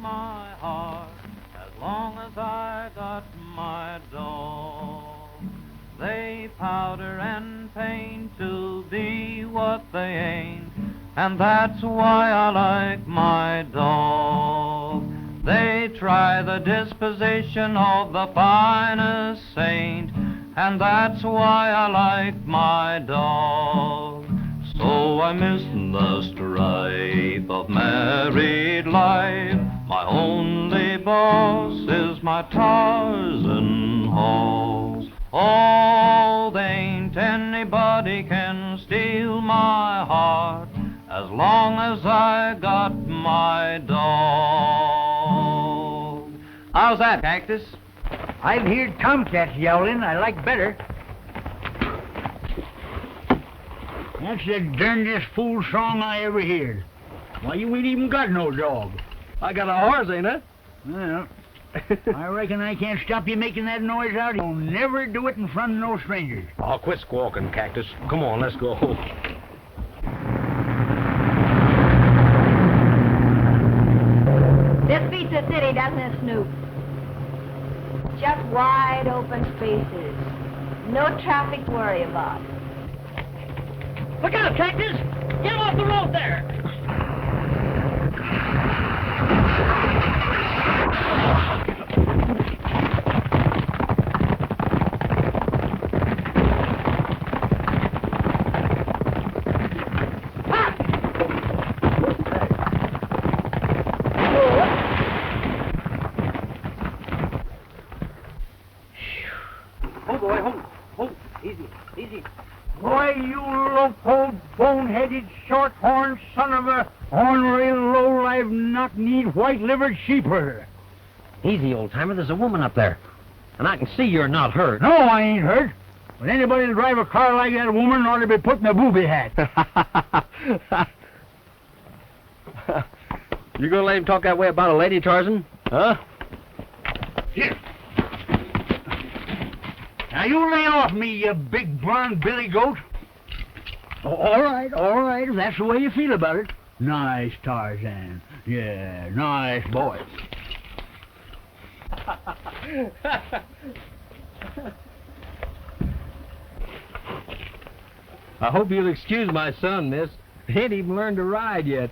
my heart as long as I got my dog. They powder and paint to be what they ain't, and that's why I like my dog. They try the disposition of the finest saint, and that's why I like my dog. So I miss the strife of married life. My only boss is my Tarzan horse. Oh, there ain't anybody can steal my heart as long as I got my dog. How's that, Cactus? I've heard tomcats yowling. I like better. That's the darndest fool song I ever heard. Why, you ain't even got no dog. I got a horse, ain't I? Well, I reckon I can't stop you making that noise out. You'll never do it in front of no strangers. Oh, quit squawking, Cactus. Come on, let's go. This beats the city, doesn't it, Snoop? Just wide open spaces. No traffic to worry about. Look out, Cactus! Get off the road there! Why, you low-cold, bone-headed, short-horned son of a ornery, low-life, knock-kneed, white-livered sheep-herder. Easy, old-timer. There's a woman up there. And I can see you're not hurt. No, I ain't hurt. But anybody that drive a car like that woman ought to be put in a booby hat. You gonna let him talk that way about a lady, Tarzan? Huh? Here. Now, you lay off me, you big blonde billy goat. Oh, all right, if that's the way you feel about it. Nice, Tarzan. Yeah, nice boy. I hope you'll excuse my son, miss. He ain't even learned to ride yet.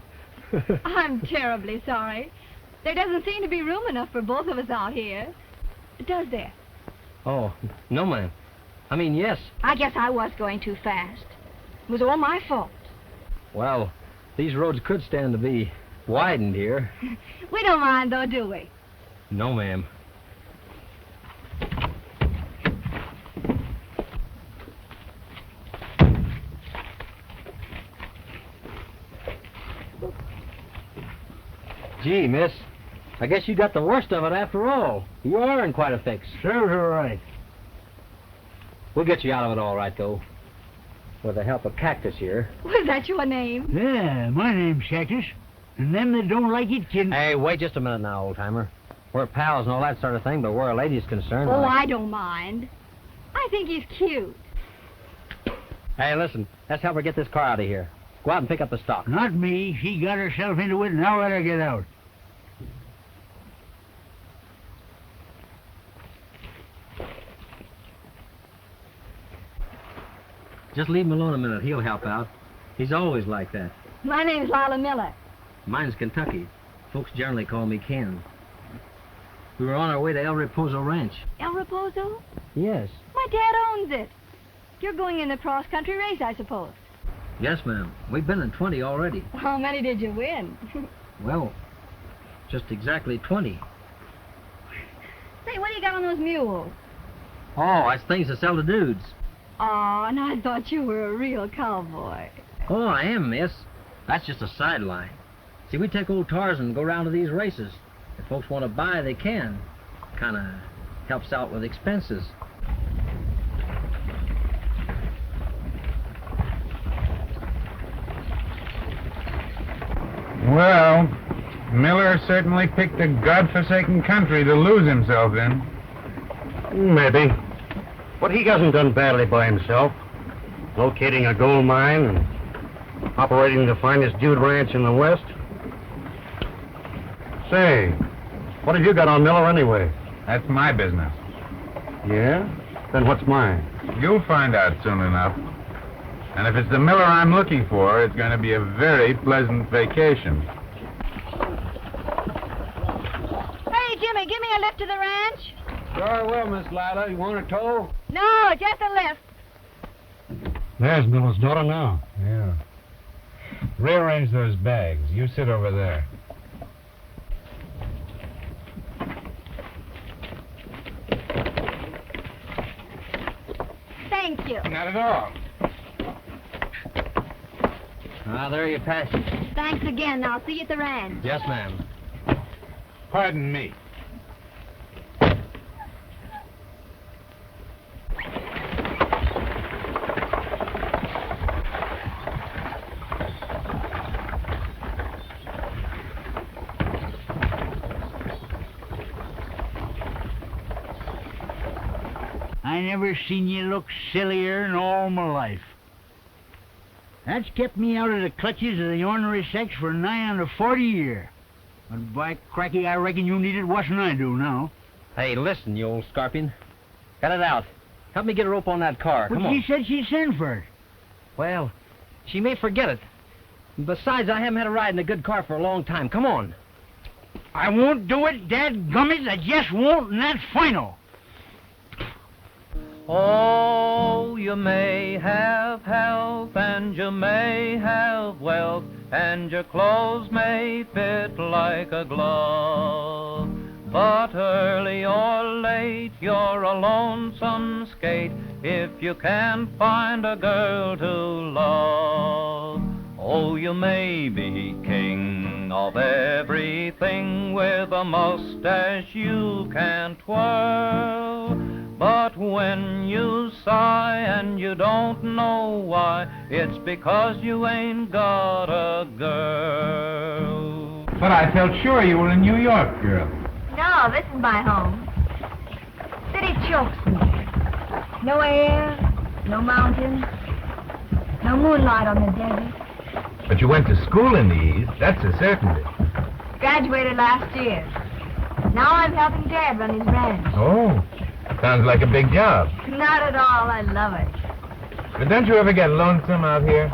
I'm terribly sorry. There doesn't seem to be room enough for both of us out here. Does there? Oh, no, ma'am. I mean, yes. I guess I was going too fast. It was all my fault. Well, these roads could stand to be widened here. We don't mind, though, do we? No, ma'am. Gee, miss, I guess you got the worst of it after all. You are in quite a fix. Serves her right. We'll get you out of it all right, though. With the help of Cactus here. Was that your name? Yeah, my name's Cactus. And them that don't like it can... Hey, wait just a minute now, old-timer. We're pals and all that sort of thing, but where a lady's concerned... Oh, I don't mind. I think he's cute. Hey, listen, let's help her get this car out of here. Go out and pick up the stock. Not me. She got herself into it, and I'll let her get out. Just leave him alone a minute. He'll help out. He's always like that. My name's Lila Miller. Mine's Kentucky. Folks generally call me Ken. We were on our way to El Reposo Ranch. El Reposo? Yes. My dad owns it. You're going in the cross-country race, I suppose. Yes, ma'am. We've been in 20 already. How many did you win? Well, just exactly 20. Say, what do you got on those mules? Oh, that's things to sell to dudes. Oh, and I thought you were a real cowboy. Oh, I am, miss. That's just a sideline. See, we take old Tarzan and go round to these races. If folks want to buy, they can. Kind of helps out with expenses. Well, Miller certainly picked a godforsaken country to lose himself in. Maybe. But he hasn't done badly by himself. Locating a gold mine and operating the finest dude ranch in the West. Say, What have you got on Miller anyway? That's my business. Yeah? Then what's mine? You'll find out soon enough. And if it's the Miller I'm looking for, it's going to be a very pleasant vacation. Hey, Jimmy, give me a lift to the ranch. Sure will, Miss Lila. You want a tow? No, just a lift. There's Miller's daughter now. Yeah. Rearrange those bags. You sit over there. Thank you. Not at all. Ah, there you pass it. Thanks again. I'll see you at the ranch. Yes, ma'am. Pardon me. I never seen you look sillier in all my life. That's kept me out of the clutches of the ornery sex for nigh on 40 years. But by cracky, I reckon you need it worse than I do now. Hey, listen, you old scorpion. Cut it out. Help me get a rope on that car. But Come on. she said she'd send for it. Well, she may forget it. Besides, I haven't had a ride in a good car for a long time. Come on. I won't do it, dadgummit. I just won't, and that's final. Oh, you may have health and you may have wealth and your clothes may fit like a glove, but early or late you're a lonesome skate if you can't find a girl to love. Oh, you may be king of everything with a mustache you can't twirl, but when you sigh and you don't know why, it's because you ain't got a girl. But I felt sure you were a New York girl. No, this is my home. City chokes me. No air, no mountains, no moonlight on the desert. But you went to school in the East. That's a certainty. Graduated last year. Now I'm helping Dad run his ranch. Oh, sounds like a big job. Not at all. I love it. But don't you ever get lonesome out here?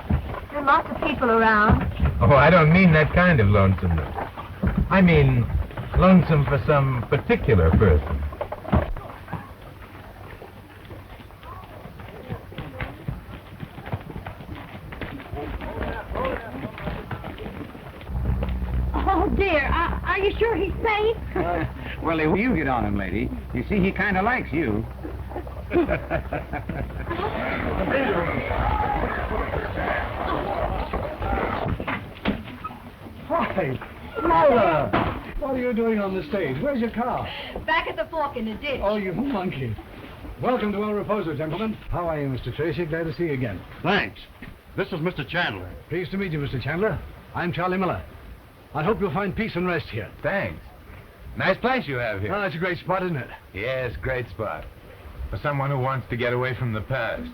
There are lots of people around. Oh, I don't mean that kind of lonesomeness. I mean lonesome for some particular person. Oh, dear. Are you sure he's safe? Well, you get on him, lady. You see, he kind of likes you. Hi, Lola. What are you doing on the stage? Where's your car? Back at the fork in the ditch. Oh, you monkey. Welcome to our reposer, gentlemen. How are you, Mr. Tracy? Glad to see you again. Thanks. This is Mr. Chandler. Pleased to meet you, Mr. Chandler. I'm Charlie Miller. I hope you'll find peace and rest here. Thanks. Nice place you have here. Oh, it's a great spot, isn't it? Yes, great spot. For someone who wants to get away from the past.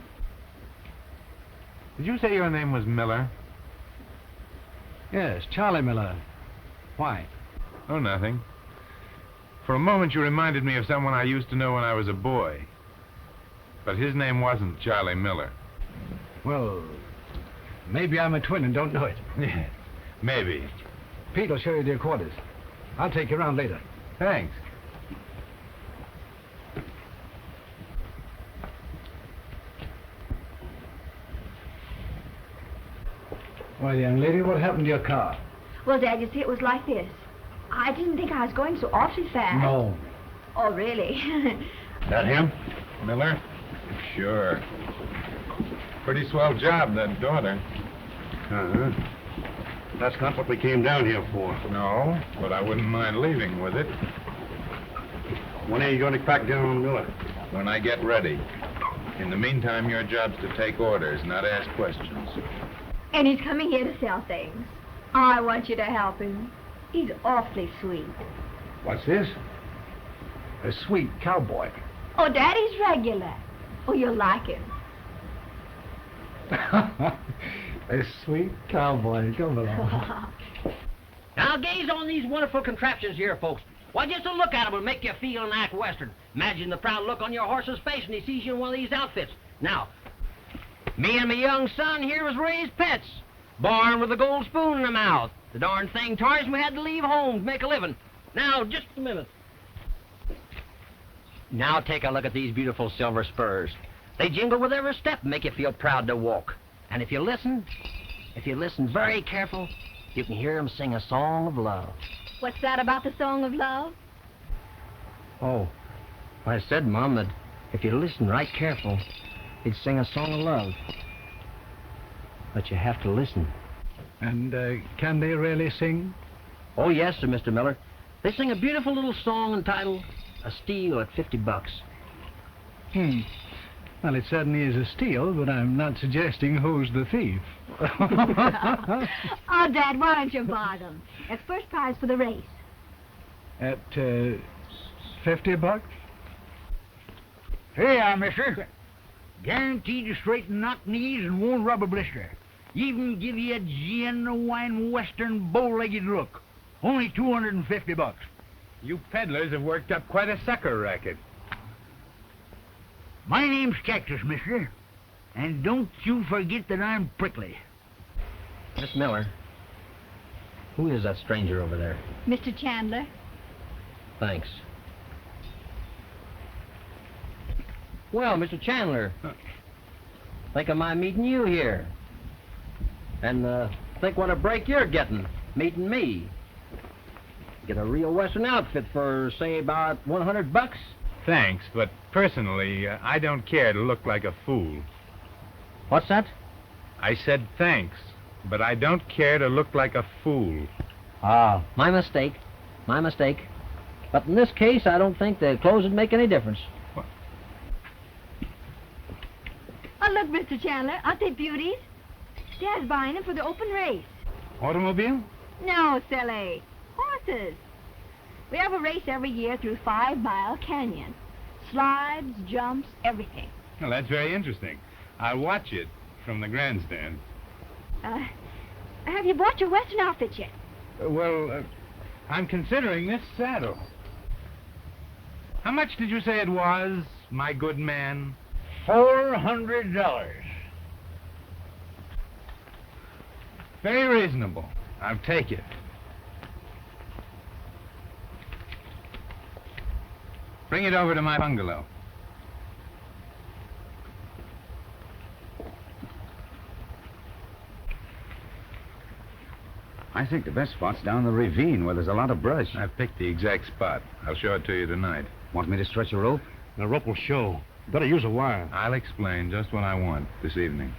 Did you say your name was Miller? Yes, Charlie Miller. Why? Oh, nothing. For a moment you reminded me of someone I used to know when I was a boy. But his name wasn't Charlie Miller. Well, maybe I'm a twin and don't know it. Yes, maybe. Pete will show you their quarters. I'll take you around later. Thanks. Well, young lady, what happened to your car? Well, Dad, you see, it was like this. I didn't think I was going so awfully fast. No. Oh, really? That him? Miller? Sure. Pretty swell job, that daughter. Uh-huh. That's not what we came down here for. No, but I wouldn't mind leaving with it When are you going to crack down on Miller? when I get ready. In the meantime, your job's to take orders, not ask questions. And he's coming here to sell things. I want you to help him. He's awfully sweet. What's this? A sweet cowboy. Oh, Daddy's regular. Oh, you'll like him. A sweet cowboy. Come along. Now gaze on these wonderful contraptions here, folks. Why, just a look at him will make you feel and act Western. Imagine the proud look on your horse's face when he sees you in one of these outfits. Now, me and my young son here was raised pets, born with a gold spoon in the mouth. The darn thing tore us and we had to leave home to make a living. Now, just a minute. Now take a look at these beautiful silver spurs. They jingle with every step and make you feel proud to walk. And if you listen very careful, you can hear them sing a song of love. What's that about the song of love? Oh, I said, Mom, that if you listen right careful, he'd sing a song of love. But you have to listen. And can they really sing? Oh, yes, sir, Mr. Miller. They sing a beautiful little song entitled A Steal at $50. Well, it certainly is a steal, but I'm not suggesting who's the thief. Oh, Dad, why don't you buy them? It's first prize for the race. At $50? Here you are, mister. Guaranteed to straighten knock knees and won't rub a blister. Even give you a genuine Western bow-legged look. Only $250. You peddlers have worked up quite a sucker racket. My name's Cactus, mister. And don't you forget that I'm prickly. Miss Miller, who is that stranger over there? Mr. Chandler? Thanks. Well, Mr. Chandler, think of my meeting you here. And think what a break you're getting, meeting me. Get a real Western outfit for, say, about $100. Thanks, but personally, I don't care to look like a fool. What's that? I said thanks, but I don't care to look like a fool. Ah, my mistake. My mistake. But in this case, I don't think the clothes would make any difference. What? Oh, look, Mr. Chandler, aren't they beauties? Dad's buying them for the open race. Automobile? No, silly. Horses. We have a race every year through 5 Mile Canyon. Slides, jumps, everything. Well, that's very interesting. I'll watch it from the grandstand. Have you bought your Western outfit yet? I'm considering this saddle. How much did you say it was, my good man? $400. Very reasonable. I'll take it. Bring it over to my bungalow. I think the best spot's down the ravine where there's a lot of brush. I've picked the exact spot. I'll show it to you tonight. Want me to stretch a rope? The rope will show. Better use a wire. I'll explain just what I want this evening.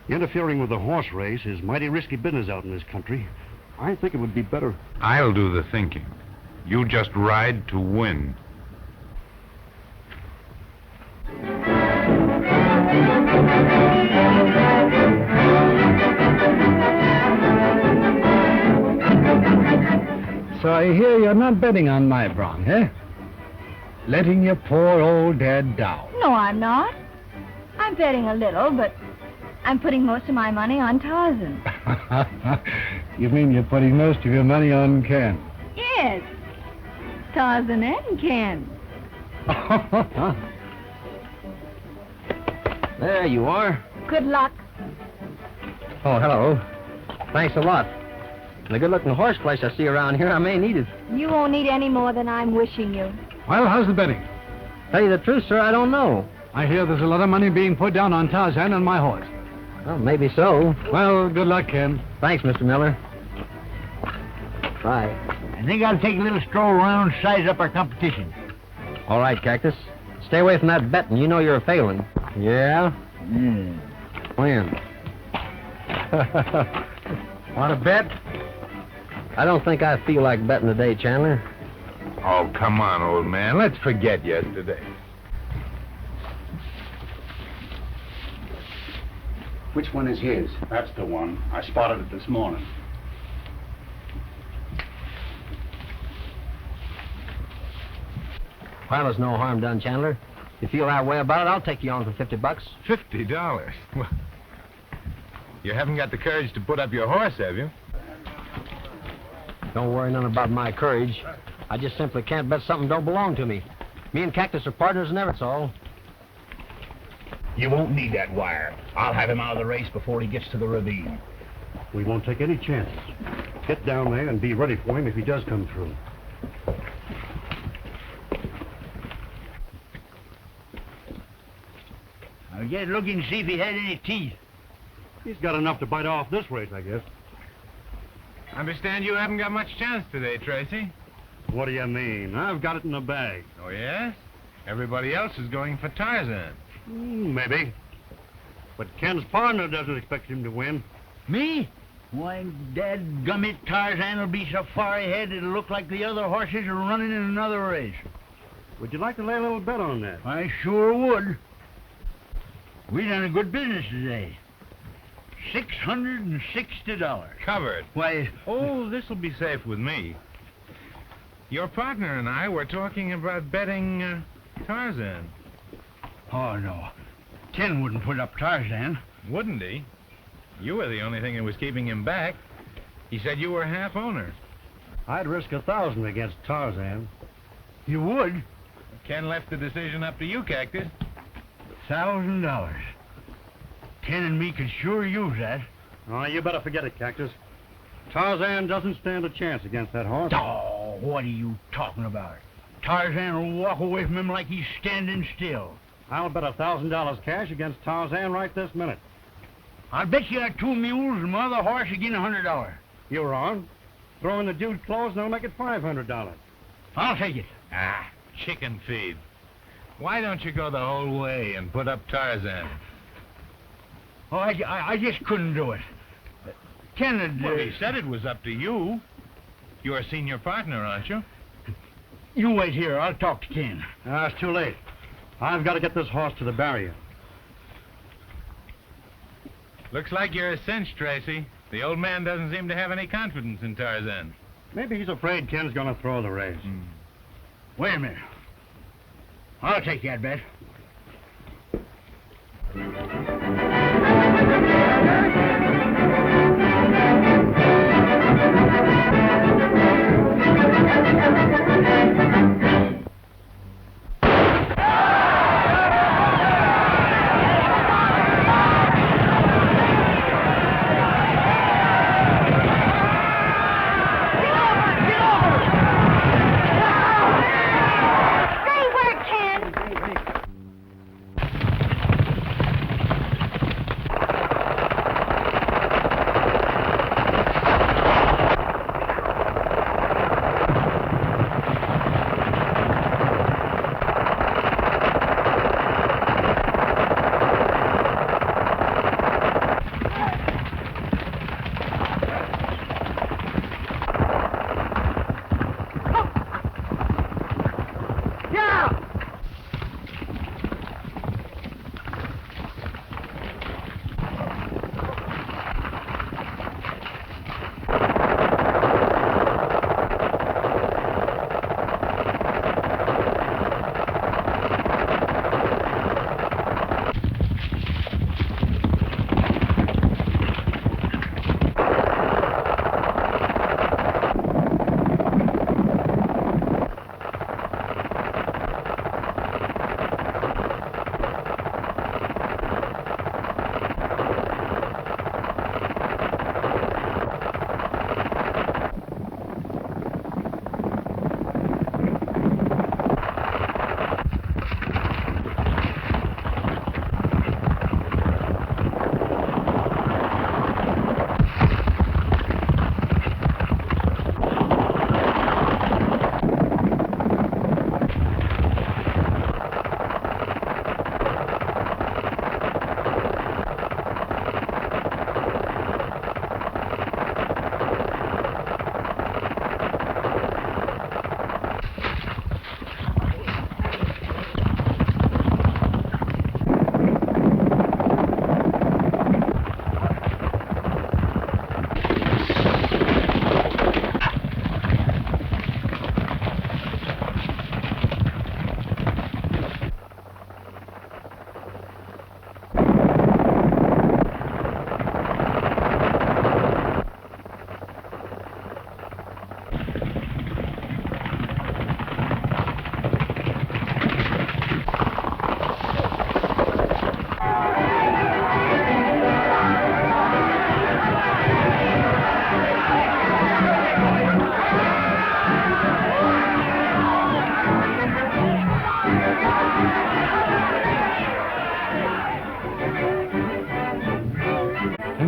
Interfering with the horse race is mighty risky business out in this country. I think it would be better. I'll do the thinking. You just ride to win. So I hear you're not betting on my bronc, eh? Letting your poor old dad down. No, I'm not. I'm betting a little, but I'm putting most of my money on Tarzan. You mean you're putting most of your money on Ken? Yes. Tarzan and Ken. There you are. Good luck. Oh, hello. Thanks a lot. And a good-looking horse place I see around here, I may need it. You won't need any more than I'm wishing you. Well, how's the betting? Tell you the truth, sir, I don't know. I hear there's a lot of money being put down on Tarzan and my horse. Well, maybe so. Well, good luck, Ken. Thanks, Mr. Miller. Bye. I think I'll take a little stroll around, size up our competition. All right, Cactus. Stay away from that betting. You know you're failing. Yeah? When? Want to bet? I don't think I feel like betting today, Chandler. Oh, come on, old man. Let's forget yesterday. Which one is his? That's the one. I spotted it this morning. Well, there's no harm done, Chandler. If you feel that way about it, I'll take you on for $50. $50? Well, you haven't got the courage to put up your horse, have you? Don't worry none about my courage. I just simply can't bet something don't belong to me. Me and Cactus are partners and that's all. You won't need that wire. I'll have him out of the race before he gets to the ravine. We won't take any chances. Get down there and be ready for him if he does come through. I'll get looking to see if he had any teeth. He's got enough to bite off this race, I guess. I understand you haven't got much chance today, Tracy. What do you mean? I've got it in the bag. Oh, yes? Everybody else is going for Tarzan. Maybe. But Ken's partner doesn't expect him to win. Me? Why, dadgummit, Tarzan will be so far ahead it'll look like the other horses are running in another race. Would you like to lay a little bet on that? I sure would. We done a good business today. $660. Covered. Why... Oh, this'll be safe with me. Your partner and I were talking about betting Tarzan. Oh, no. Ken wouldn't put up Tarzan. Wouldn't he? You were the only thing that was keeping him back. He said you were half owner. I'd risk 1,000 against Tarzan. You would? Ken left the decision up to you, Cactus. $1,000. Ken and me could sure use that. Oh, you better forget it, Cactus. Tarzan doesn't stand a chance against that horse. Oh, what are you talking about? Tarzan will walk away from him like he's standing still. I'll bet $1,000 cash against Tarzan right this minute. I'll bet you got 2 mules and my other horse again $100. You're wrong. Throw in the dude's clothes and I'll make it $500. I'll take it. Ah, chicken feed. Why don't you go the whole way and put up Tarzan? Oh, I just couldn't do it. Ken had... Well, he said it was up to you. You're a senior partner, aren't you? You wait here. I'll talk to Ken. It's too late. I've got to get this horse to the barrier. Looks like you're a cinch, Tracy. The old man doesn't seem to have any confidence in Tarzan. Maybe he's afraid Ken's going to throw the race. Wait a minute. I'll take that bet.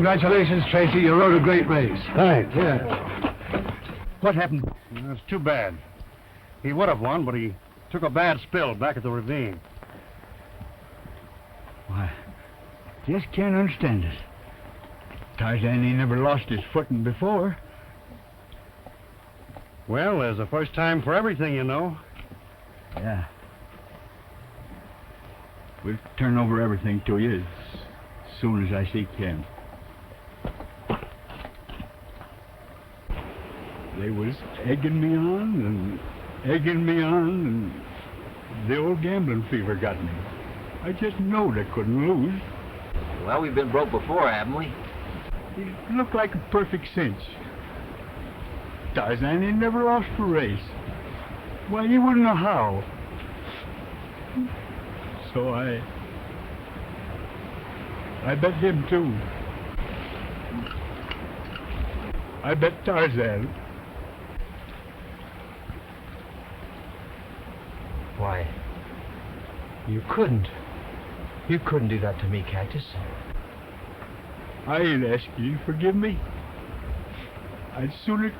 Congratulations, Tracy. You rode a great race. Thanks. Yeah. What happened? That's too bad. He would have won, but he took a bad spill back at the ravine. Why, just can't understand it. Tarzan ain't never lost his footing before. Well, there's a first time for everything, you know. Yeah. We'll turn over everything to you as soon as I see Ken. They was egging me on, and the old gambling fever got me. I just knowed I couldn't lose. Well, we've been broke before, haven't we? It looked like a perfect cinch. Tarzan ain't never lost a race. Why, he wouldn't know how. So I bet him too. I bet Tarzan. Why, you couldn't. You couldn't do that to me, Cactus. I ain't asking you to forgive me. I'd sooner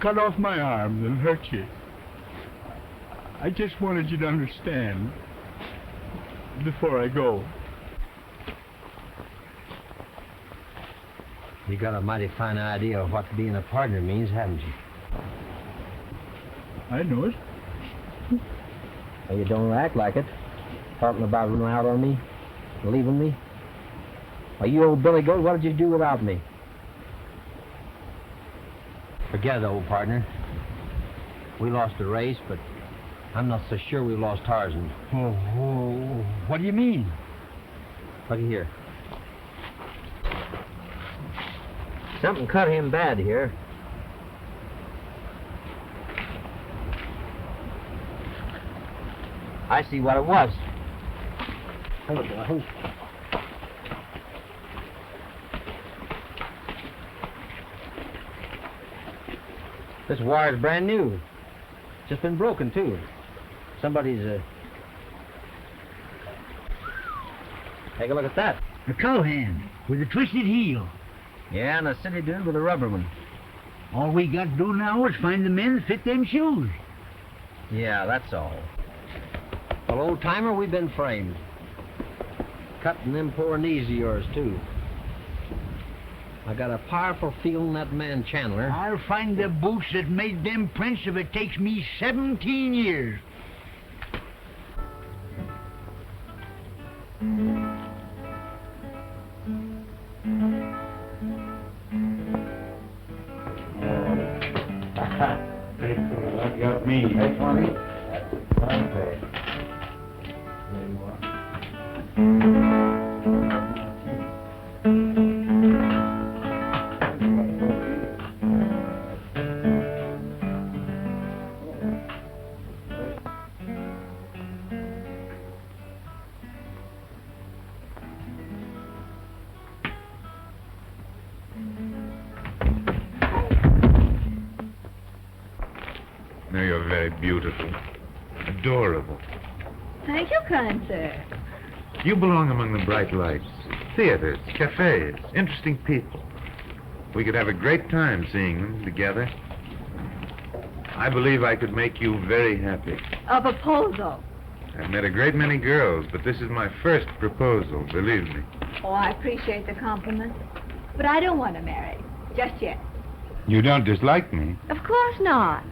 cut off my arm than hurt you. I just wanted you to understand before I go. You got a mighty fine idea of what being a partner means, haven't you? I know it. Well, you don't act like it. Talking about running out on me, leaving me. Well, you old Billy Goat, what did you do without me? Forget it, old partner. We lost the race, but I'm not so sure we lost Tarzan. Oh, what do you mean? Look here. Something cut him bad here. I see what it was. This wire's brand new. Just been broken, too. Somebody's, Take a look at that. A cowhand with a twisted heel. Yeah, and a city dude with a rubber one. All we got to do now is find the men that fit them shoes. Yeah, that's all. Well, old-timer, we've been framed. Cutting them poor knees of yours, too. I got a powerful feeling that man Chandler... I'll find the boots that made them prints if it takes me 17 years. That got me. Hey, 20. Okay. There you are. No, you're very beautiful. Adorable. Thank you, kind sir. You belong among the bright lights. Theaters, cafes, interesting people. We could have a great time seeing them together. I believe I could make you very happy. A proposal. I've met a great many girls, but this is my first proposal, believe me. Oh, I appreciate the compliment. But I don't want to marry. Just yet. You don't dislike me? Of course not.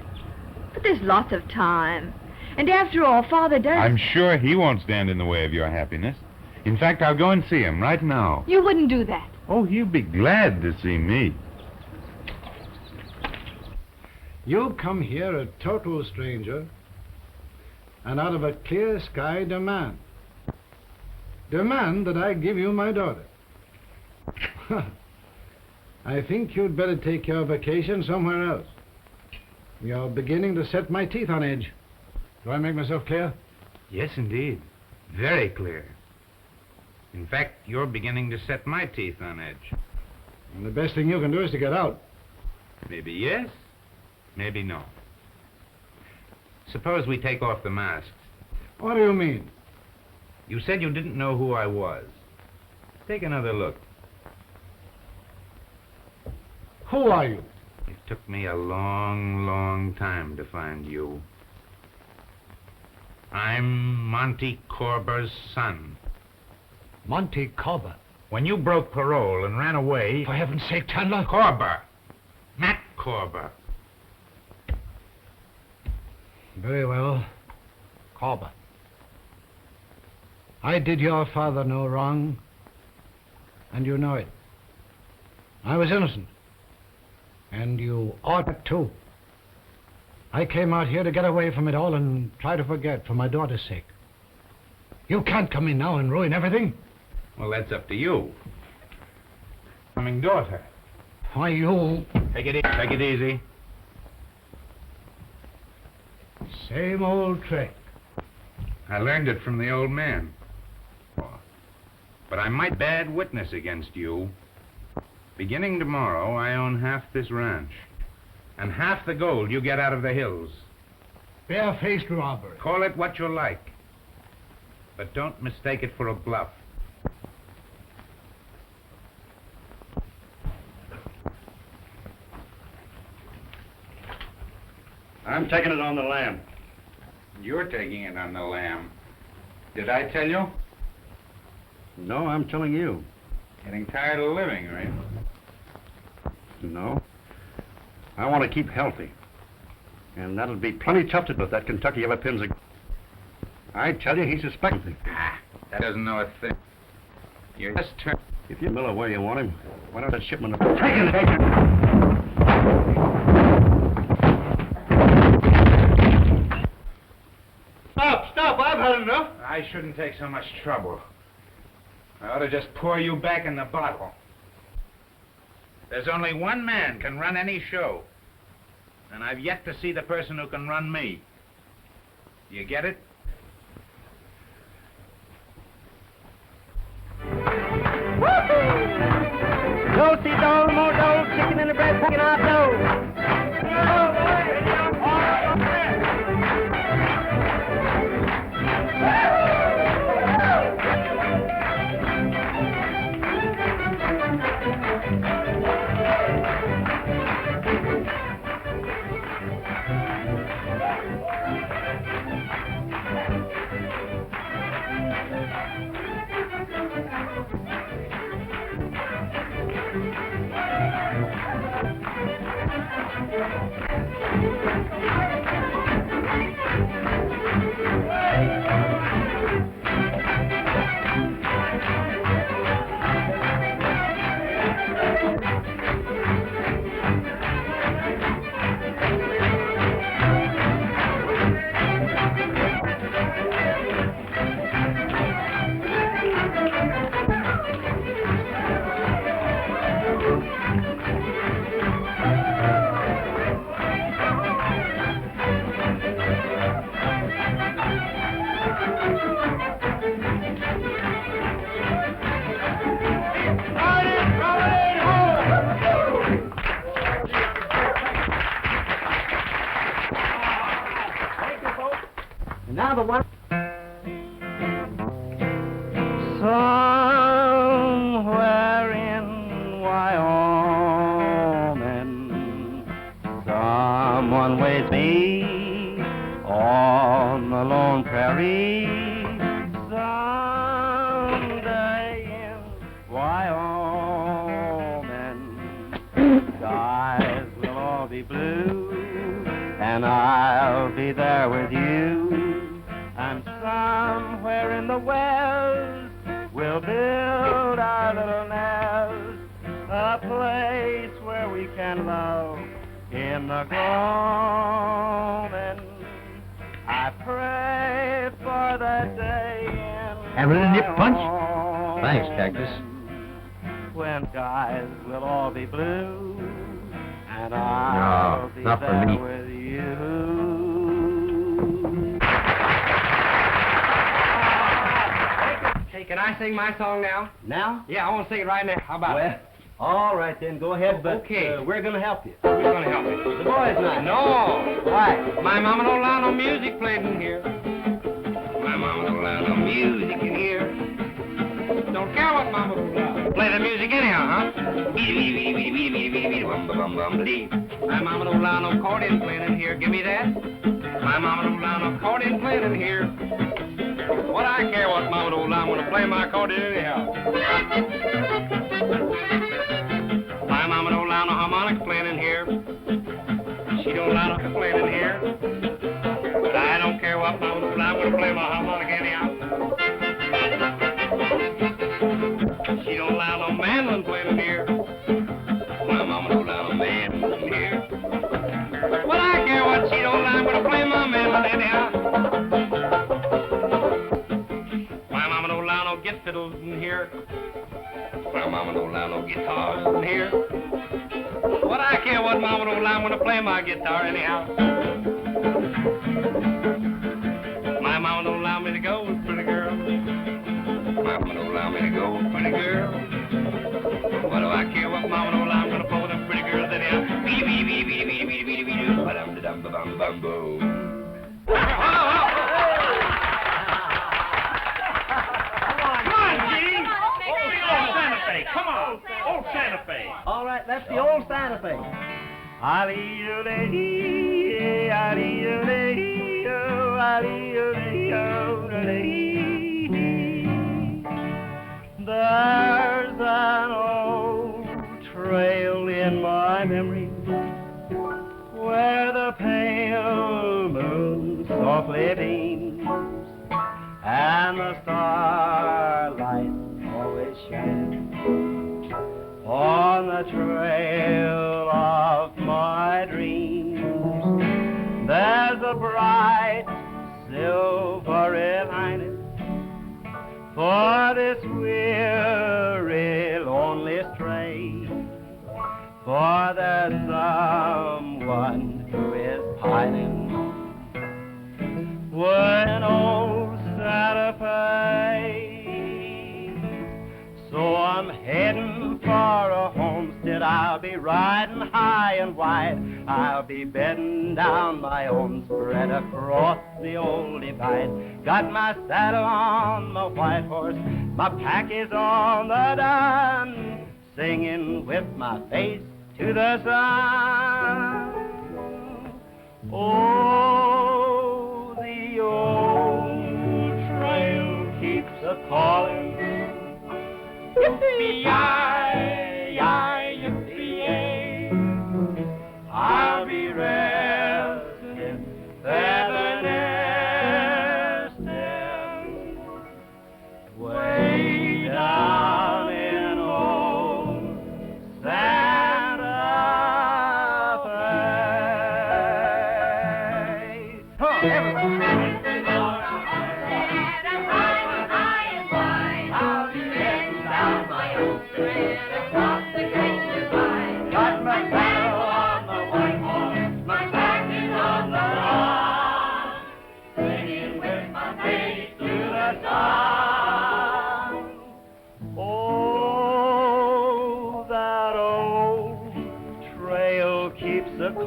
But there's lots of time. And after all, Father does... I'm sure he won't stand in the way of your happiness. In fact, I'll go and see him right now. You wouldn't do that. Oh, he'll be glad to see me. You come here a total stranger, and out of a clear sky demand. Demand that I give you my daughter. I think you'd better take your vacation somewhere else. You're beginning to set my teeth on edge. Do I make myself clear? Yes, indeed. Very clear. In fact, you're beginning to set my teeth on edge. And the best thing you can do is to get out. Maybe yes, maybe no. Suppose we take off the masks. What do you mean? You said you didn't know who I was. Take another look. Who are you? It took me a long, long time to find you. I'm Monty Corber's son. Monty Corber. When you broke parole and ran away... For heaven's sake, Chandler. Corber. Nat Corber. Very well. Corber. I did your father no wrong, and you know it. I was innocent, and you ought to. I came out here to get away from it all and try to forget for my daughter's sake. You can't come in now and ruin everything. Well, that's up to you. Coming daughter. Why, you... Take it easy. Same old trick. I learned it from the old man. But I might bad witness against you. Beginning tomorrow, I own half this ranch. And half the gold you get out of the hills. Barefaced robbery. Call it what you like. But don't mistake it for a bluff. I'm taking it on the lam. You're taking it on the lam. Did I tell you? No, I'm telling you. Getting tired of living, right? No. I want to keep healthy. And that'll be plenty tough to do if that Kentucky ever pins a... I tell you, he suspects something. That doesn't know a thing. You're just turned... If you Miller where you want him, why don't that shipment... Take it! Stop! I've had enough. I shouldn't take so much trouble. I ought to just pour you back in the bottle. There's only one man can run any show. And I've yet to see the person who can run me. You get it? Don't see no more dough, chicken in the bread, picking out dough. Now the one... Somewhere in Wyoming, someone waits me on the lone prairie. Someday in Wyoming, skies will all be blue, and I'll be there with you. And somewhere in the west, we'll build our little nest, a place where we can love in the gloaming. I pray for that day in Have a little nip punch? Thanks, Cactus. When skies will all be blue, and I'll be not for there me. with you. Hey, can I sing my song now? Now? Yeah, I want to sing it right now. How about it? All right, then, go ahead, but Okay. we're going to help you. Who's going to help me? The boys not. No. Why? My mama don't allow no music played in here. My mama don't allow no music in here. Don't don't care what Mama do. Play the music anyhow, huh? My Mama don't allow no accordion playing in here. Give me that. My Mama don't allow no accordion playing in here. What I care what Mama don't allow, I'm gonna play my accordion anyhow. My Mama don't allow no harmonica playing in here. She don't allow no playing in here. But I don't care what Mama don't allow, I'm gonna play my harmonica anyhow. She don't allow no mandolin playing in here. My Mama don't allow no mandolin in here. Well, I care what she don't allow, I'm gonna play my mandolin anyhow. My Mama don't allow no gift fiddles in here. My Mama don't allow no guitars in here. What I care what Mama don't allow, I'm gonna play my guitar anyhow. My Mama don't allow me to go with pretty girls. My Mama don't allow me to go with pretty girls. What do I care what Mama don't allow, I'm gonna pull with them pretty girls anyhow. Ba-dum-da-dum-ba-bum-bum-boo. Come on, old Santa Fe. All right, that's the old Santa Fe. There's an old trail in my memory where the pale moon softly beams and the starlight always shines on the trail of my dreams. There's a bright silvery lining for this weary, lonely stray, for there's someone who is pining when old Santa Fe. So I'm heading for a homestead. I'll be riding high and wide. I'll be bedding down my own spread across the old divide. Got my saddle on my white horse, my pack is on the dun, singing with my face to the sun. Oh, the old trail keeps a-calling. Yippee-yi-yi, yippee-yay. I'll be resting, feather nesting, way down in old Santa Fe. Huh,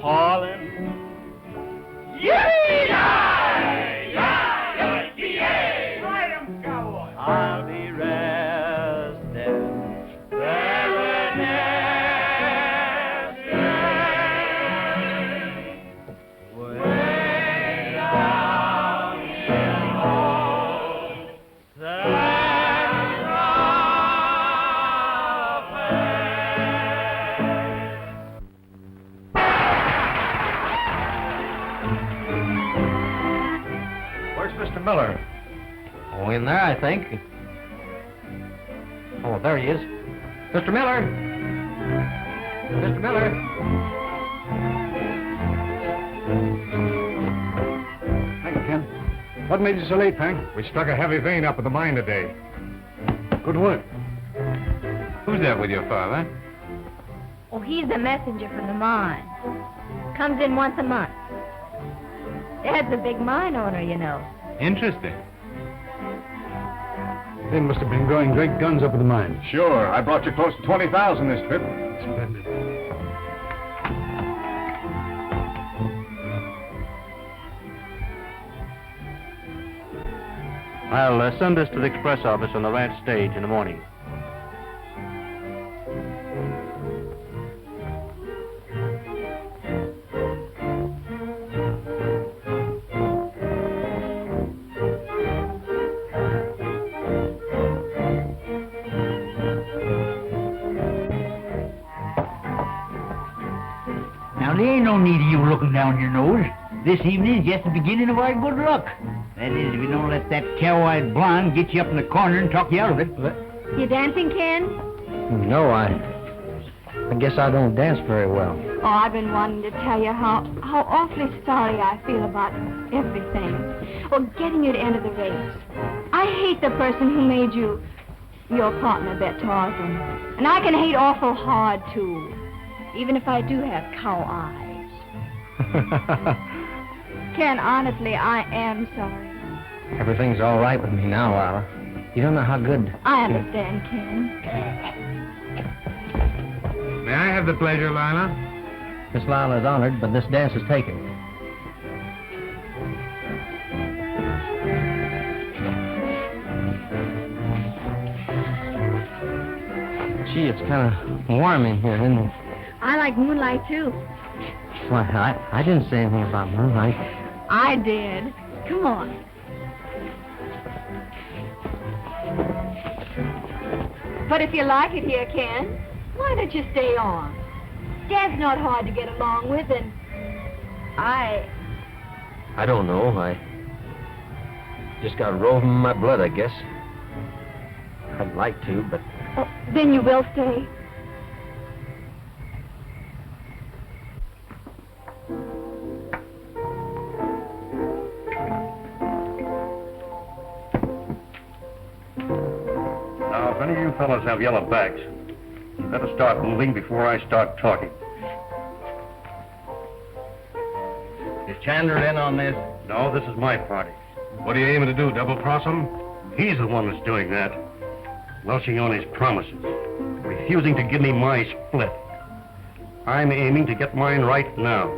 calling. Yippee-yi-yi-yi-yi-yi-yi. Ride 'em, cowboy. I'll be resting, feather nesting, way down in old Santa Fe. Mr. Miller. Oh, in there, I think. Oh, there he is. Mr. Miller! Mr. Miller! Thank you, Ken. What made you so late, Hank? We struck a heavy vein up at the mine today. Good work. Who's that with your father? Oh, he's the messenger from the mine. Comes in once a month. Dad's a big mine owner, you know. Interesting. They must have been growing great guns up at the mine. Sure, I brought you close to 20,000 this trip. Splendid. I'll send this to the express office on the ranch stage in the morning. looking down your nose. This evening is just the beginning of our good luck. That is, if you don't let that cow-eyed blonde get you up in the corner and talk you out of it. You dancing, Ken? No, I guess I don't dance very well. Oh, I've been wanting to tell you how awfully sorry I feel about everything. Well, getting you to enter the race. I hate the person who made you your partner, Bet Tarzan. And I can hate awful hard, too. Even if I do have cow eyes. Ken, honestly, I am sorry. Everything's all right with me now, Lila. You don't know how good... I understand, Ken. May I have the pleasure, Lila? Miss Lila is honored, but this dance is taken. Gee, it's kind of warm in here, isn't it? I like moonlight, too. Why, I didn't say anything about moonlight. I did. Come on. But if you like it here, Ken, why don't you stay on? Dad's not hard to get along with, and I don't know. I just got roving in my blood, I guess. I'd like to, but... Oh, then you will stay. Now, if any of you fellas have yellow backs, you better start moving before I start talking. Is Chandler in on this? No, this is my party. What are you aiming to do, double-cross him? He's the one that's doing that. Welching on his promises. Refusing to give me my split. I'm aiming to get mine right now.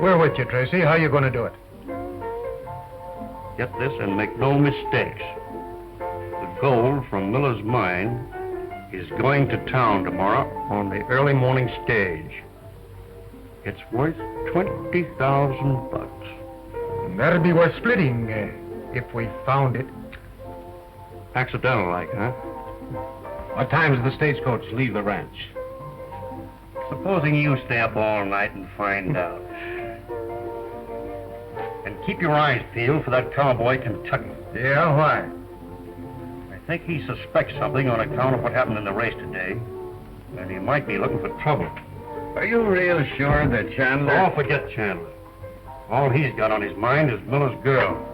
We're with you, Tracy. How are you going to do it? Get this and make no mistakes. The gold from Miller's mine is going to town tomorrow on the early morning stage. It's worth $20,000. That'd be worth splitting if we found it. Accidental like, huh? What time does the stagecoach leave the ranch? Supposing you stay up all night and find out. And keep your eyes peeled for that cowboy Kentucky. Yeah, why? I think he suspects something on account of what happened in the race today. And he might be looking for trouble. Are you real sure that Chandler... Oh, forget Chandler. All he's got on his mind is Miller's girl.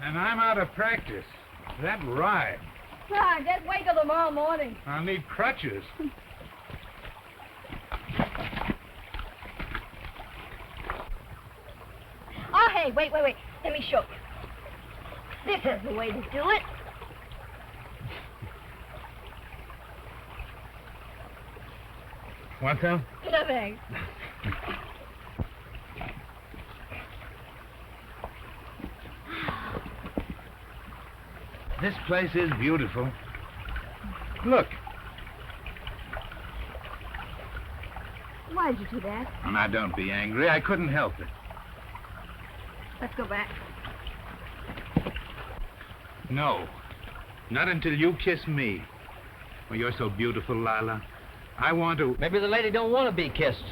And I'm out of practice. That ride. Ah, just wait till tomorrow morning. I'll need crutches. Oh, hey, wait. Let me show you. This is the way to do it. Want some? No, thanks. This place is beautiful. Look. Why'd you do that? Now, don't be angry. I couldn't help it. Let's go back. No. Not until you kiss me. Oh, you're so beautiful, Lila. I want to... Maybe the lady don't want to be kissed.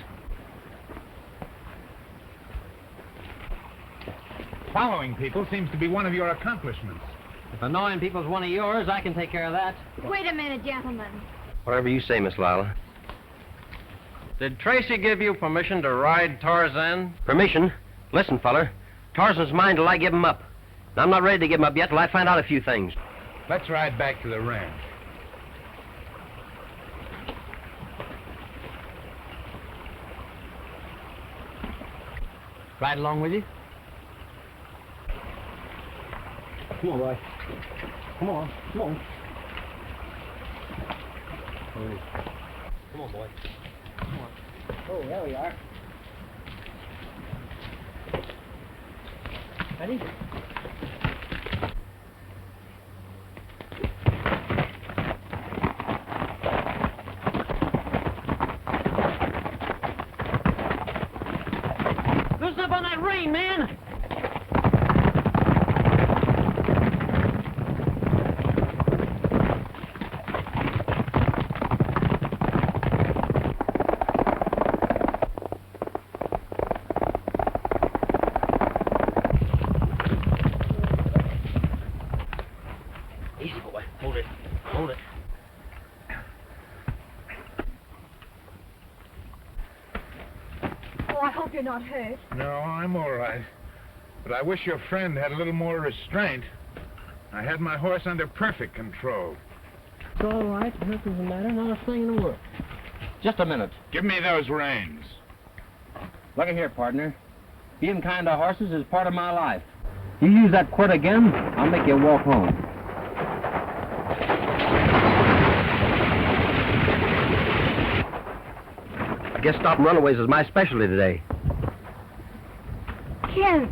Following people seems to be one of your accomplishments. If annoying people's one of yours, I can take care of that. Wait a minute, gentlemen. Whatever you say, Miss Lila. Did Tracy give you permission to ride Tarzan? Permission? Listen, feller. Tarzan's mine till I give him up. And I'm not ready to give him up yet till I find out a few things. Let's ride back to the ranch. Ride along with you? Come on, boy. Come on. Come on, boy. Come on. Oh, there we are. Ready? Loosen up on that rein, man! Easy, boy. Hold it. Hold it. Oh, I hope you're not hurt. No, I'm all right. But I wish your friend had a little more restraint. I had my horse under perfect control. It's all right. Nothing's the matter. Not a thing in the world. Just a minute. Give me those reins. Look at here, partner. Being kind to horses is part of my life. You use that quirt again, I'll make you walk home. I guess stopping runaways is my specialty today. Ken,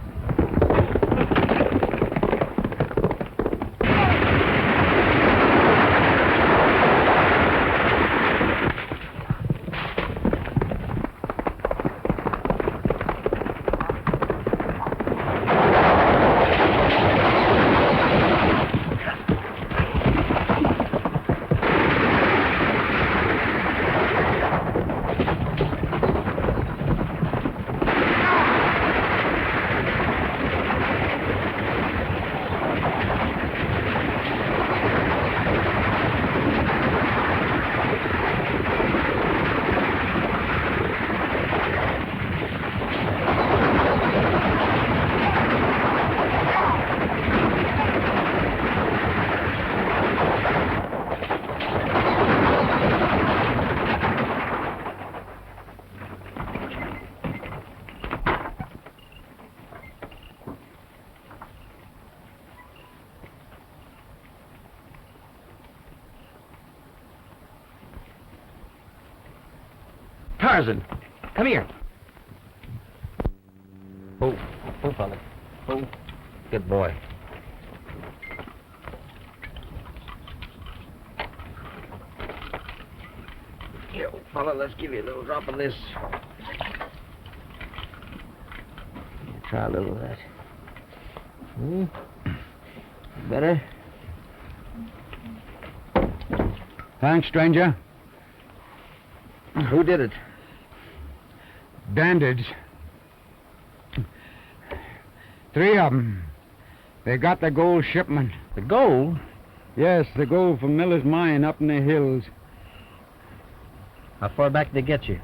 Tarzan, come here. Oh, fella. Oh, good boy. Here, old fella, let's give you a little drop of this. Try a little of that. Better? Thanks, stranger. Who did it? Bandits. 3 of them. They got the gold shipment. The gold? Yes, the gold from Miller's mine up in the hills. How far back did they get you?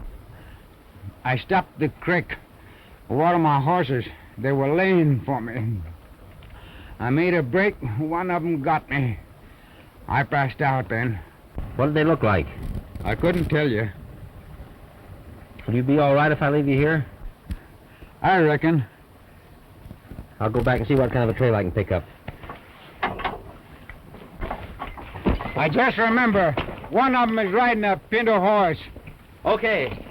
I stopped the creek. Water my horses. They were laying for me. I made a break. One of them got me. I passed out then. What did they look like? I couldn't tell you. Will you be all right if I leave you here? I reckon. I'll go back and see what kind of a trail I can pick up. I just remember, one of them is riding a pinto horse. Okay.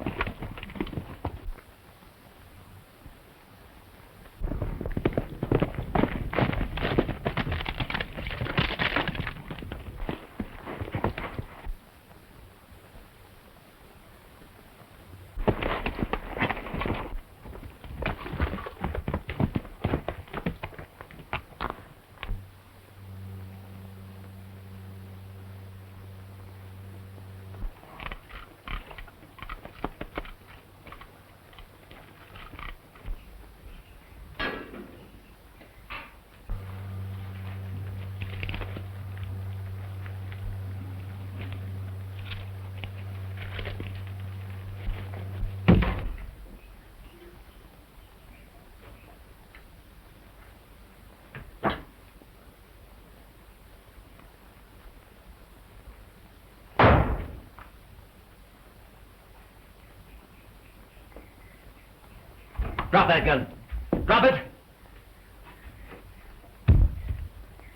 Drop that gun. Drop it.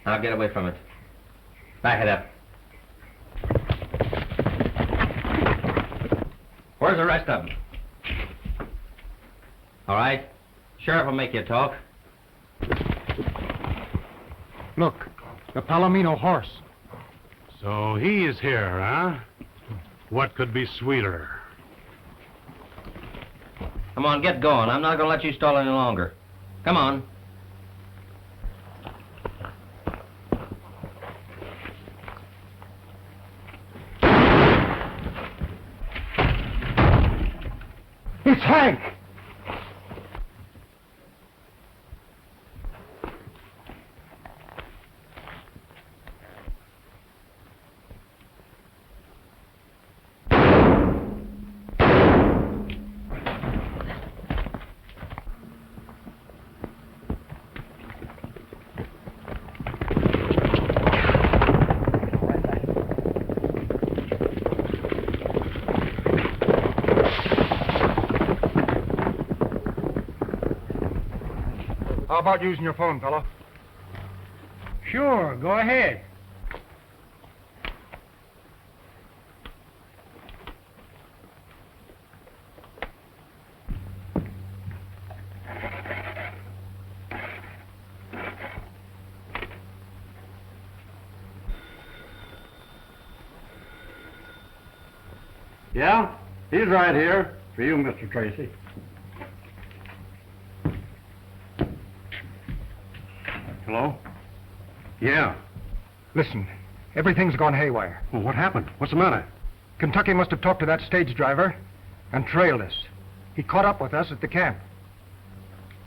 Now get away from it. Back it up. Where's the rest of them? All right. Sheriff will make you talk. Look, the Palomino horse. So he is here, huh? What could be sweeter? Come on, get going. I'm not going to let you stall any longer. Come on. It's Hank! How about using your phone, fella? Sure, go ahead. Yeah? He's right here. For you, Mr. Tracy. Hello? Yeah. Listen, everything's gone haywire. Well, what happened? What's the matter? Kentucky must have talked to that stage driver and trailed us. He caught up with us at the camp.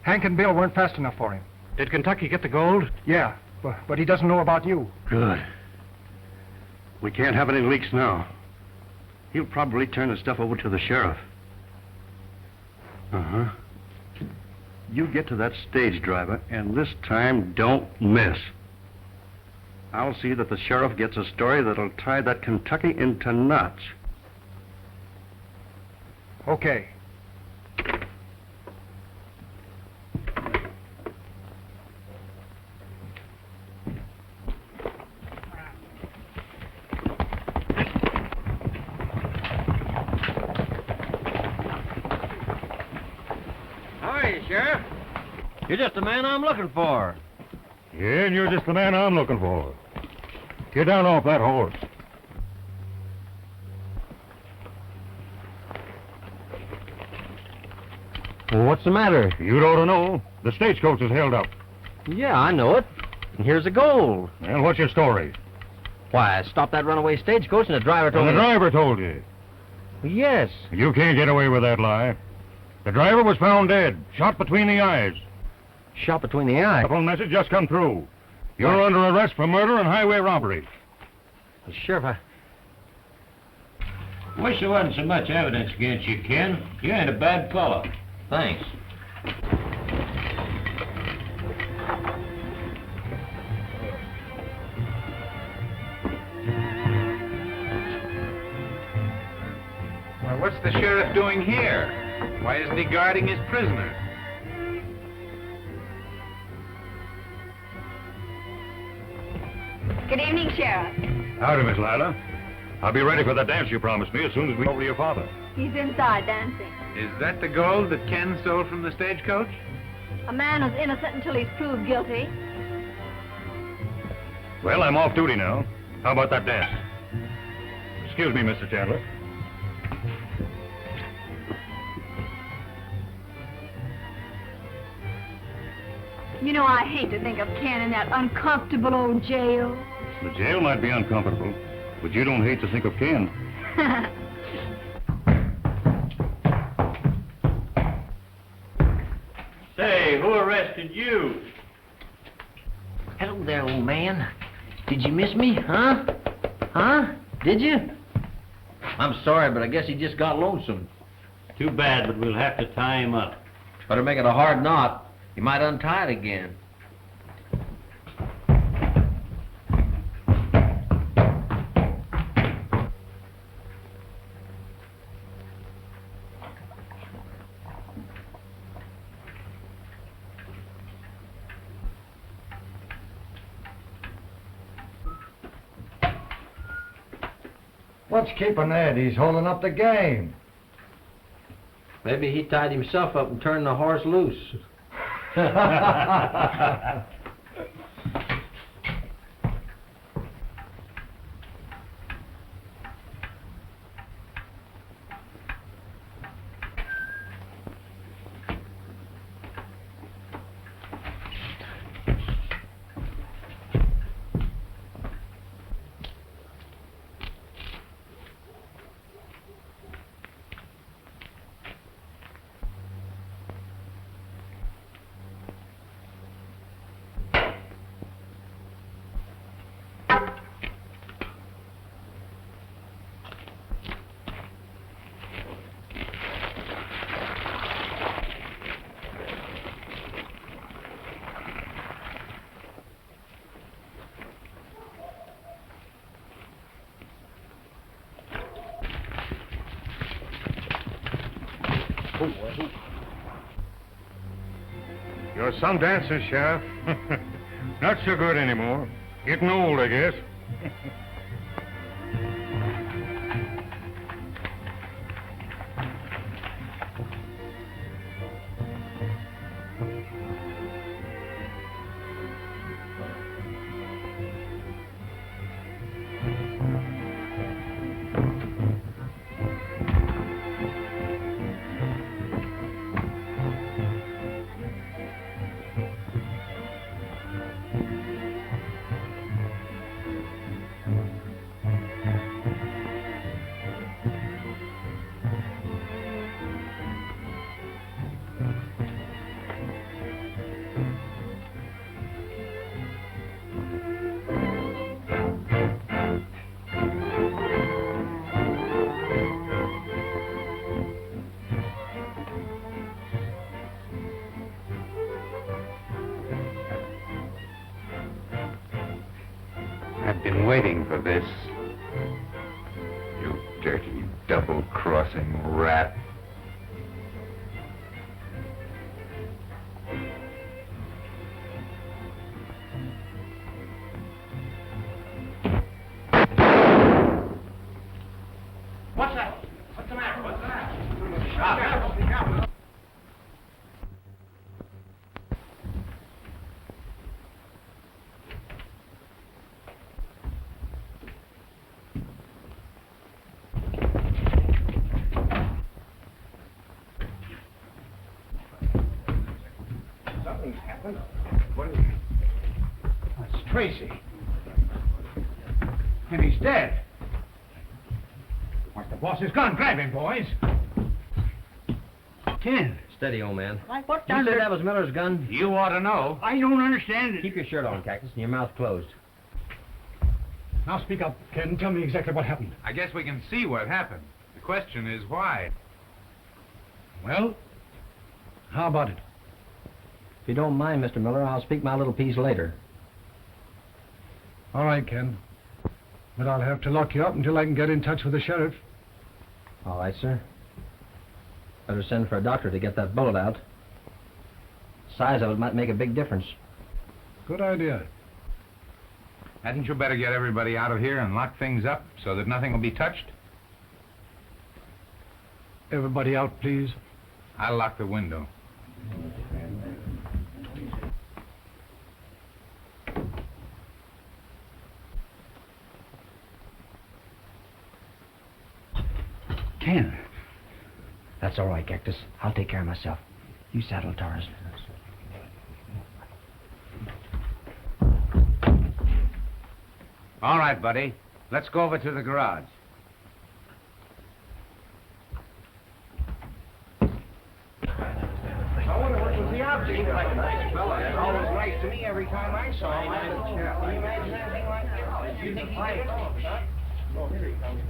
Hank and Bill weren't fast enough for him. Did Kentucky get the gold? Yeah, but he doesn't know about you. Good. We can't have any leaks now. He'll probably turn the stuff over to the sheriff. Uh-huh. You get to that stage driver, and this time, don't miss. I'll see that the sheriff gets a story that'll tie that Kentucky into knots. Okay. Sheriff. You're just the man I'm looking for. Yeah, and you're just the man I'm looking for. Get down off that horse. Well, what's the matter? You ought to know. The stagecoach is held up. Yeah, I know it. And here's the gold. Well, what's your story? Why, I stopped that runaway stagecoach and the driver told And the me... driver told you. Yes. You can't get away with that lie. The driver was found dead, shot between the eyes. Shot between the eyes? Telephone message just come through. You're under arrest for murder and highway robbery. Sheriff, Wish there wasn't so much evidence against you, Ken. You ain't a bad fellow. Thanks. Well, what's the sheriff doing here? Why isn't he guarding his prisoner? Good evening, Sheriff. Howdy, Miss Lila. I'll be ready for that dance you promised me as soon as we over to your father. He's inside dancing. Is that the gold that Ken stole from the stagecoach? A man who's innocent until he's proved guilty. Well, I'm off duty now. How about that dance? Excuse me, Mr. Chandler. You know, I hate to think of Ken in that uncomfortable old jail. The jail might be uncomfortable, but you don't hate to think of Ken. Say, who arrested you? Hello there, old man. Did you miss me, huh? Huh? Did you? I'm sorry, but I guess he just got lonesome. Too bad, but we'll have to tie him up. Better make it a hard knot. He might untie it again. What's keeping Ed? He's holding up the game. Maybe he tied himself up and turned the horse loose. You're some dancer, Sheriff. Not so good anymore. Getting old, I guess. I've been waiting for this. You dirty, double-crossing rat. What's that? What's the matter? What's the matter? Something's happened. What is it? That's Tracy. And he's dead. What's the boss's gun? Grab him, boys. Ken, Steady, old man. what You said that was Miller's gun? You ought to know. I don't understand it. Keep your shirt on, Cactus, and your mouth closed. Now speak up, Ken. Tell me exactly what happened. I guess we can see what happened. The question is why. Well, how about it? If you don't mind, Mr. Miller, I'll speak my little piece later. All right, Ken. But I'll have to lock you up until I can get in touch with the sheriff. All right, sir. Better send for a doctor to get that bullet out. Size of it might make a big difference. Good idea. Hadn't you better get everybody out of here and lock things up so that nothing will be touched? Everybody out, please. I'll lock the window. Ken, That's all right, Cactus. I'll take care of myself. You saddle Taurus. All right, buddy. Let's go over to the garage. I wonder what was the object. Seems like a nice fella. Always nice to me every time I saw him. Can you imagine anything like that? Do you think he did it? Huh? Oh, here he comes.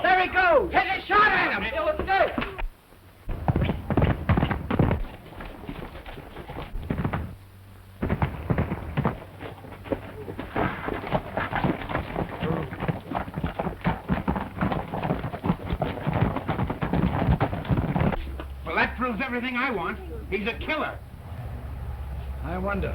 There he goes! Take a shot at him! Yeah, let's go! Well, that proves everything I want. He's a killer. I wonder.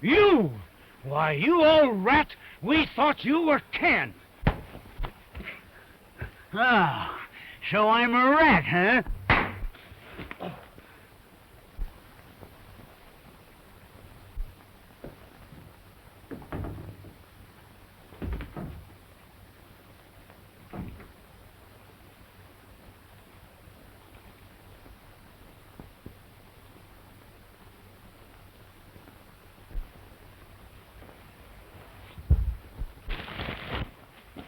You! Why, you old rat! We thought you were Ken. Ah, so I'm a rat, huh?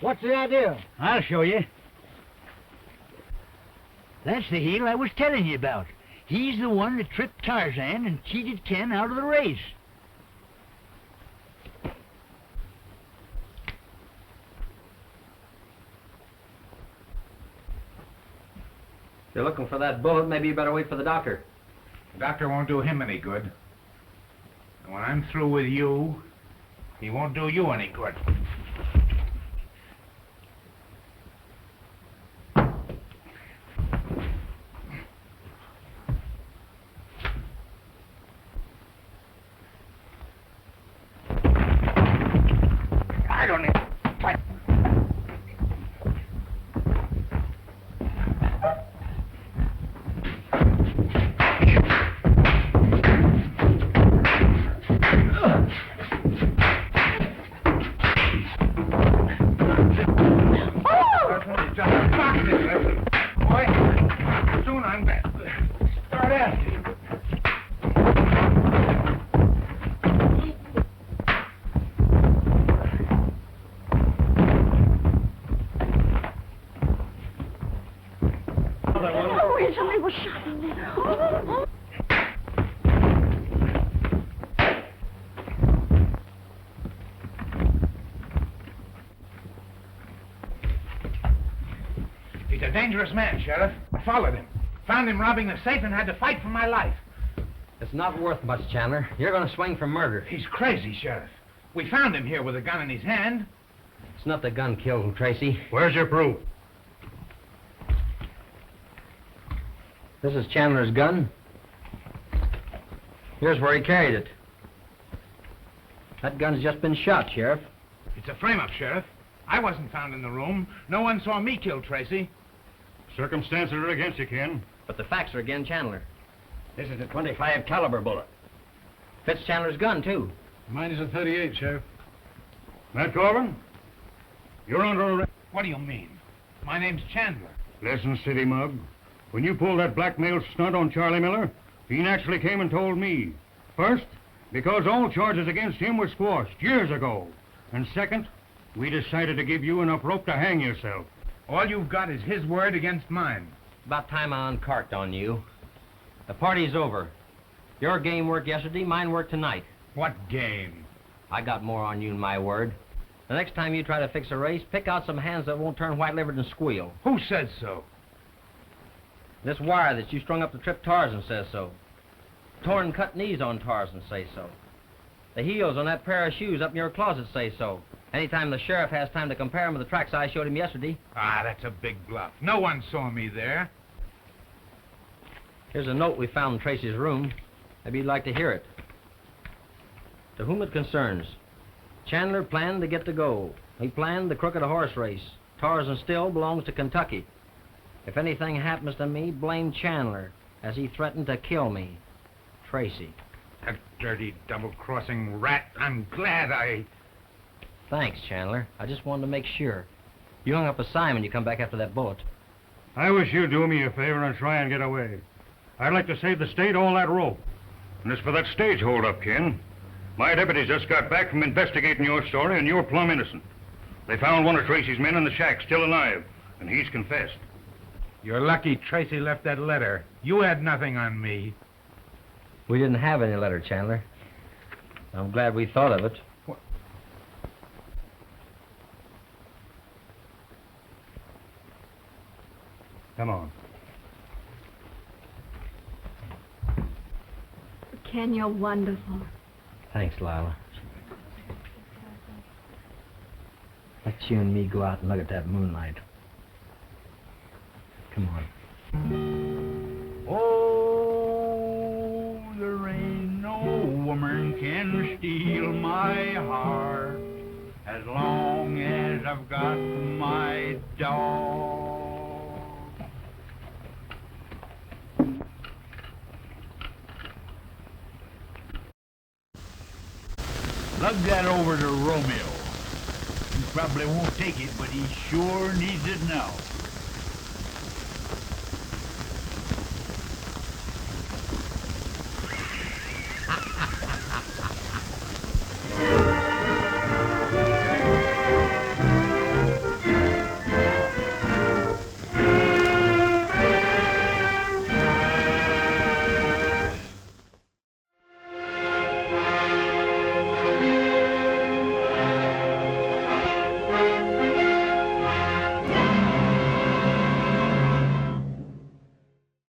What's the idea? I'll show you. That's the heel I was telling you about. He's the one that tricked Tarzan and cheated Ken out of the race. If you're looking for that bullet, maybe you better wait for the doctor. The doctor won't do him any good. And when I'm through with you, he won't do you any good. I don't need... He's a dangerous man, Sheriff. I followed him. Found him robbing the safe and had to fight for my life. It's not worth much, Chandler. You're going to swing for murder. He's crazy, Sheriff. We found him here with a gun in his hand. It's not the gun killed him, Tracy. Where's your proof? This is Chandler's gun. Here's where he carried it. That gun's just been shot, Sheriff. It's a frame-up, Sheriff. I wasn't found in the room. No one saw me kill Tracy. Circumstances are against you, Ken. But the facts are against Chandler. This is a .25 caliber bullet. Fits Chandler's gun, too. Mine is a .38, Sheriff. Matt Corbin, you're under arrest. What do you mean? My name's Chandler. Listen, city mug. When you pulled that blackmail stunt on Charlie Miller, he naturally came and told me. First, because all charges against him were squashed years ago. And second, we decided to give you enough rope to hang yourself. All you've got is his word against mine. About time I uncarked on you. The party's over. Your game worked yesterday, mine worked tonight. What game? I got more on you than my word. The next time you try to fix a race, pick out some hands that won't turn white-livered and squeal. Who says so? This wire that you strung up to trip Tarzan says so. Torn and cut knees on Tarzan say so. The heels on that pair of shoes up in your closet say so. Anytime the sheriff has time to compare them with the tracks I showed him yesterday. Ah, that's a big bluff. No one saw me there. Here's a note we found in Tracy's room. Maybe you'd like to hear it. To whom it concerns, Chandler planned to get the gold. He planned the crooked horse race. Tarzan still belongs to Kentucky. If anything happens to me, blame Chandler, as he threatened to kill me. Tracy. That dirty, double-crossing rat. I'm glad I... Thanks, Chandler. I just wanted to make sure. You hung up a sign when you come back after that bullet. I wish you'd do me a favor and try and get away. I'd like to save the state all that rope. And as for that stage hold-up, Ken, my deputies just got back from investigating your story, and you're plumb innocent. They found one of Tracy's men in the shack, still alive, and he's confessed. You're lucky Tracy left that letter. You had nothing on me. We didn't have any letter, Chandler. I'm glad we thought of it. What? Come on. Ken, you're wonderful. Thanks, Lila. Let's you and me go out and look at that moonlight. Come on. Oh, there ain't no woman can steal my heart as long as I've got my dog. Lug that over to Romeo. He probably won't take it, but he sure needs it now.